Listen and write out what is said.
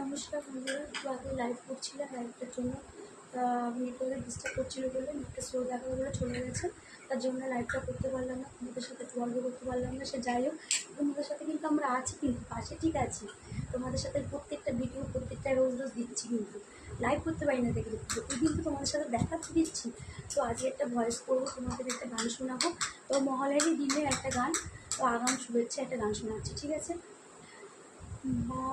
নমস্কার বন্ধুরা, একটু আগে লাইভ করছিলাম, লাইভটার জন্য নেটওয়ার্কে ডিস্টার্ব করছিল বলে নেটটা স্লো দেখাবে বলে চলে গেছে, তার জন্য লাইভটা করতে পারলাম না, তোমাদের সাথে একটু গল্প করতে পারলাম না। সে যাই হোক, তোমাদের সাথে কিন্তু আমরা আছি, কিন্তু পাশে ঠিক আছি। তোমাদের সাথে প্রত্যেকটা ভিডিও প্রত্যেকটা রোজ রোজ দিচ্ছি, কিন্তু লাইভ করতে পারি না দেখে প্রতিদিন কিন্তু তোমাদের সাথে দেখাতে দিচ্ছি। তো আজকে একটা ভয়েস করবো, তোমাদের একটা গান শোনাবো। তো মহালয়ারই দিনের একটা গান, তো আগাম শুভেচ্ছা একটা গান শোনাচ্ছি, ঠিক আছে? মা